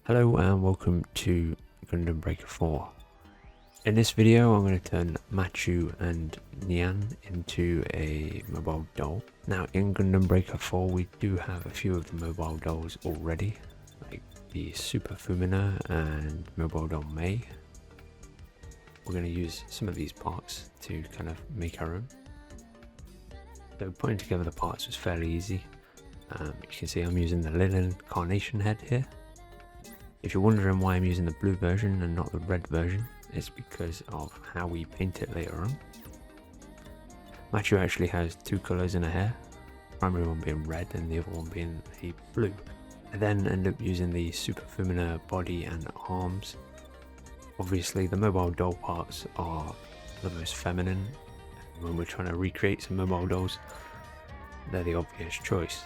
Hello and welcome to Gundam Breaker 4. In this video I'm going to turn Machu and Nyaan into a mobile doll. Now in Gundam Breaker 4 we do have a few of the mobile dolls already, like the Super Fumina and mobile doll May. We're going to use some of these parts to kind of make our own. So putting together the parts was fairly easy. You can see I'm using the linen carnation head here. If you're wondering why I'm using the blue version and not the red version, it's because of how we paint it later on. Machu actually has two colours in her hair, the primary one being red and the other one being a blue. I then end up using the Super Fumina body and arms. Obviously the mobile doll parts are the most feminine. When we're trying to recreate some mobile dolls, they're the obvious choice.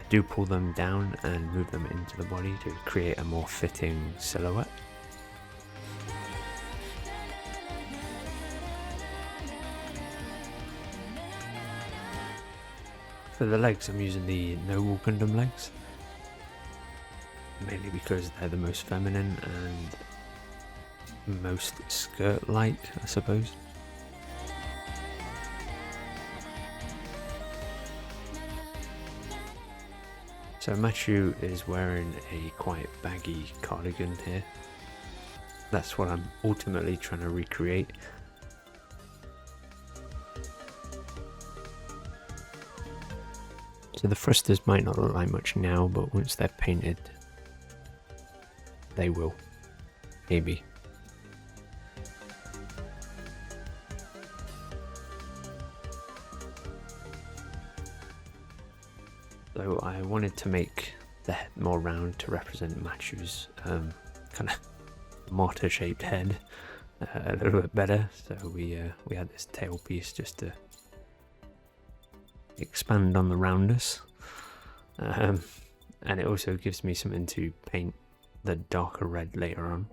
Do pull them down and move them into the body to create a more fitting silhouette. For the legs I'm using the Noble Gundam legs, mainly because they're the most feminine and most skirt-like, I suppose. So Machu is wearing a quite baggy cardigan here. That's what I'm ultimately trying to recreate. So the thrusters might not look like much now, but once they're painted, they will. Maybe. So I wanted to make the head more round to represent Machu's kind of mortar-shaped head a little bit better. So we had this tail piece just to expand on the roundness, and it also gives me something to paint the darker red later on.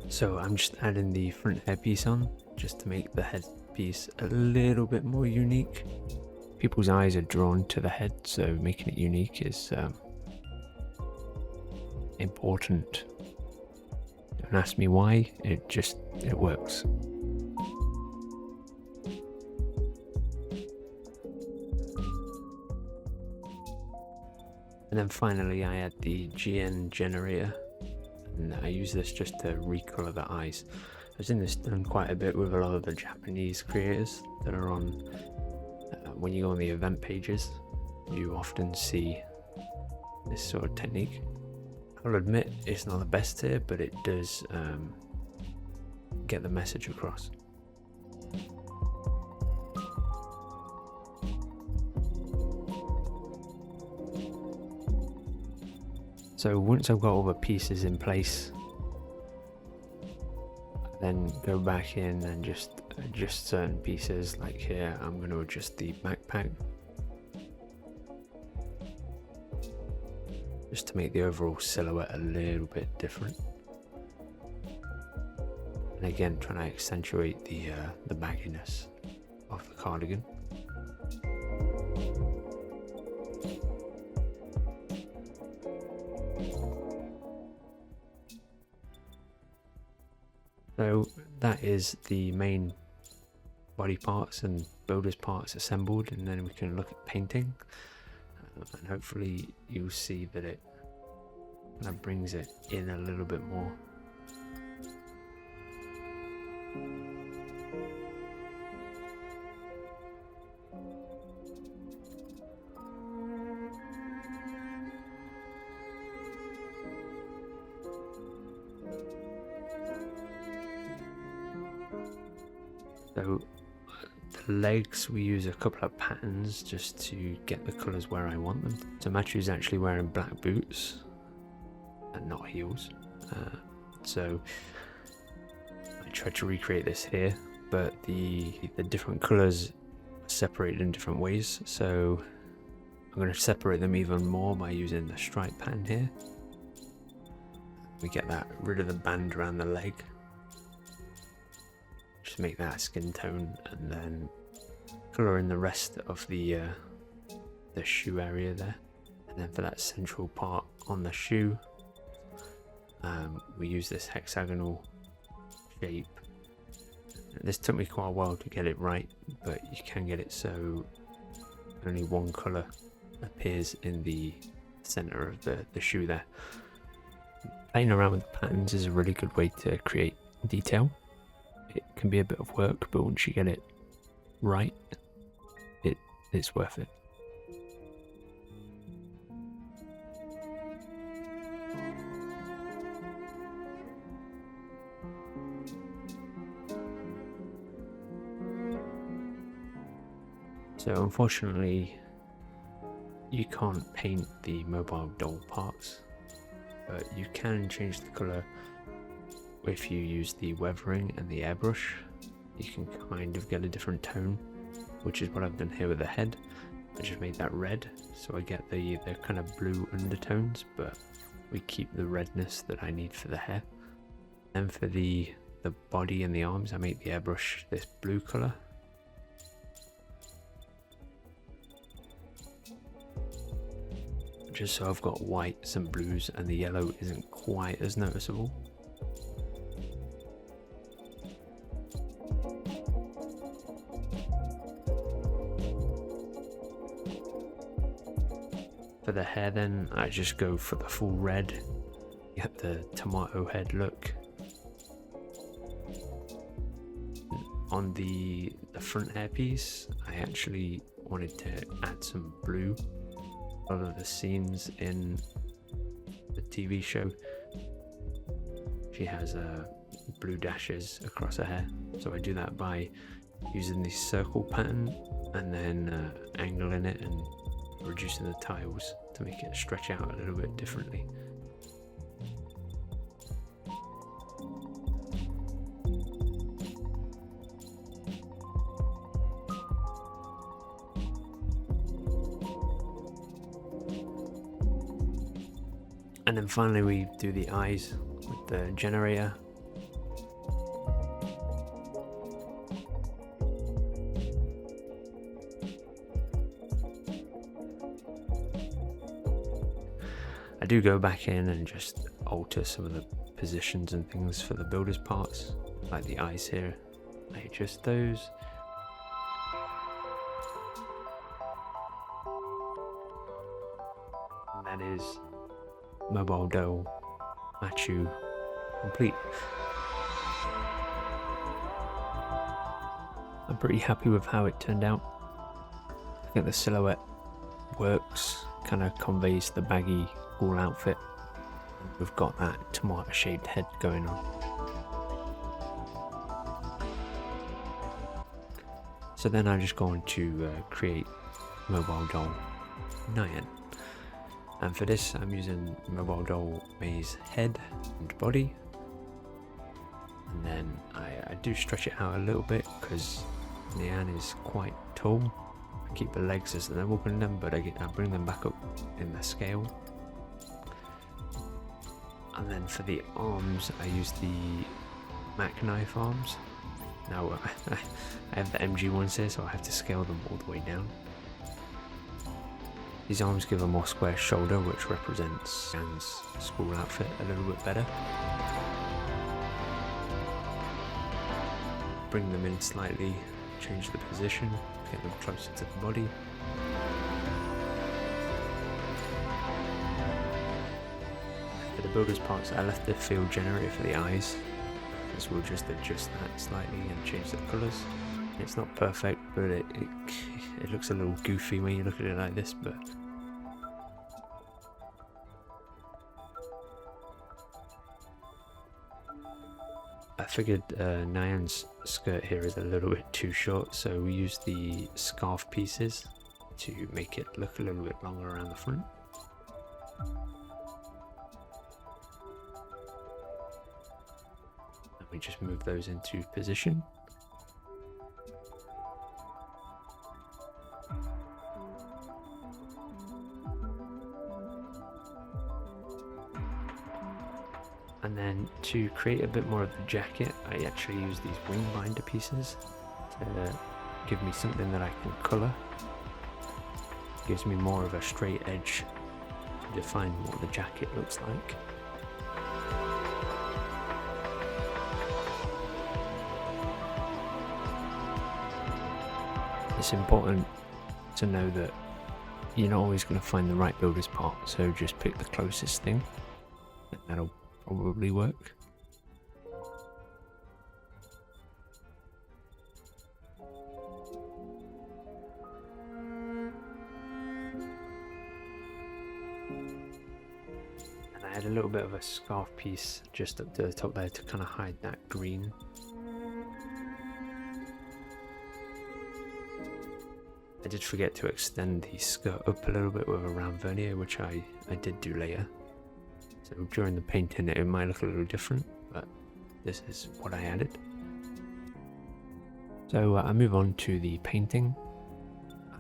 So I'm just adding the front hairpiece on, just to make the headpiece a little bit more unique. People's eyes are drawn to the head, so making it unique is important. Don't ask me why, it works. And then finally I add the GN generator. And I use this just to recolor the eyes. I've seen this done quite a bit with a lot of the Japanese creators that are on, when you go on the event pages, you often see this sort of technique. I'll admit it's not the best here, but it does get the message across. So once I've got all the pieces in place, I then go back in and just adjust certain pieces. Like here, I'm going to adjust the backpack just to make the overall silhouette a little bit different. And again, trying to accentuate the bagginess of the cardigan. So that is the main body parts and builder's parts assembled, and then we can look at painting, and hopefully you'll see that it kind of brings it in a little bit more. So the legs, we use a couple of patterns just to get the colours where I want them. So Machu's actually wearing black boots and not heels. So I tried to recreate this here, but the different colours are separated in different ways. So I'm going to separate them even more by using the stripe pattern here. We get rid of the band around the leg. Just make that skin tone, and then colour in the rest of the shoe area there. And then for that central part on the shoe, we use this hexagonal shape. This took me quite a while to get it right, but you can get it so only one colour appears in the centre of the shoe there. Playing around with patterns is a really good way to create detail. It can be a bit of work, but once you get it right, it's worth it. So unfortunately, you can't paint the mobile doll parts, but you can change the colour if you use the weathering and the airbrush. You can kind of get a different tone, which is what I've done here with the head. I just made that red, so I get the kind of blue undertones, but we keep the redness that I need for the hair. And for the body and the arms, I make the airbrush this blue colour. Just so I've got whites and blues, and the yellow isn't quite as noticeable. For the hair then, I just go for the full red, get the tomato head look. On the front hairpiece, I actually wanted to add some blue. A lot of the scenes in the TV show, she has blue dashes across her hair, so I do that by using the circle pattern and then angling it and reducing the tiles to make it stretch out a little bit differently. And then finally we do the eyes with the generator. I do go back in and just alter some of the positions and things for the builder's parts, like the eyes here. I adjust those. And that is mobile doll Machu complete. I'm pretty happy with how it turned out. I think the silhouette works, kind of conveys the baggy cool outfit. We've got that tomato shaped head going on. So then I just go on to create mobile doll Nyaan. And for this, I'm using mobile doll May's head and body. And then I do stretch it out a little bit because Nyaan is quite tall. I keep the legs as the level Gundam, but I bring them back up in the scale. And then for the arms, I use the Mac knife arms. Now I have the MG ones here, so I have to scale them all the way down. These arms give a more square shoulder, which represents Nyaan's school outfit a little bit better. Bring them in slightly, change the position, get them closer to the body. For the builder's parts, I left the field generator for the eyes, as we'll just adjust that slightly and change the colours. It's not perfect, but it looks a little goofy when you look at it like this, but I figured Nyaan's skirt here is a little bit too short, so we use the scarf pieces to make it look a little bit longer around the front. And we just move those into position. And then to create a bit more of the jacket, I actually use these wing binder pieces to give me something that I can colour. Gives me more of a straight edge to define what the jacket looks like. It's important to know that you're not always going to find the right builder's part, so just pick the closest thing, and that'll probably work. And I had a little bit of a scarf piece just up to the top there to kind of hide that green. I did forget to extend the skirt up a little bit with a round vernier, which I did do later. So during the painting it might look a little different, but this is what I added. So I move on to the painting.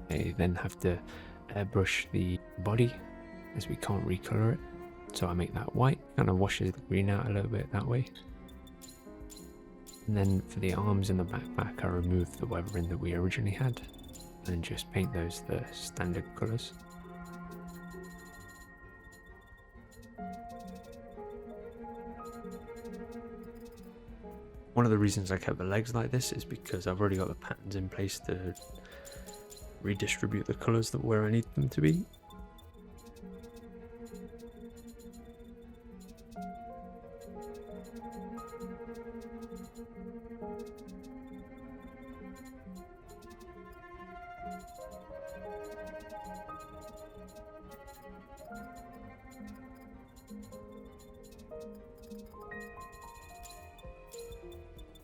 I then have to airbrush the body as we can't recolor it. So I make that white, kind of washes the green out a little bit that way. And then for the arms and the backpack I remove the weathering that we originally had and just paint those the standard colours. One of the reasons I kept the legs like this is because I've already got the patterns in place to redistribute the colours that where I need them to be.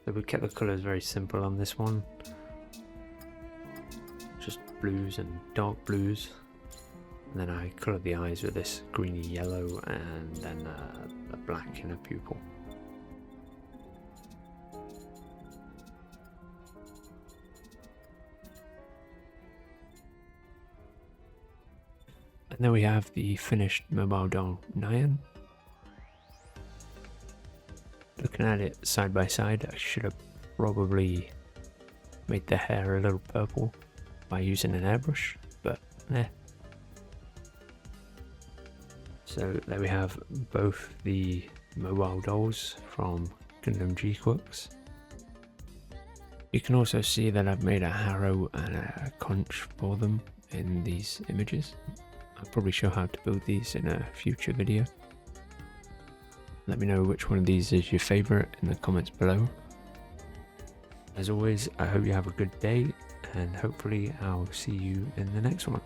So we kept the colours very simple on this one, just blues and dark blues, and then I coloured the eyes with this greeny yellow and then a black inner pupil. And then we have the finished mobile doll Nyaan. Looking at it side by side, I should have probably made the hair a little purple by using an airbrush, but eh. So there we have both the mobile dolls from Gundam Gquuuuuux. You can also see that I've made a harrow and a conch for them in these images. I'll probably show how to build these in a future video. Let me know which one of these is your favourite in the comments below. As always, I hope you have a good day, and hopefully I'll see you in the next one.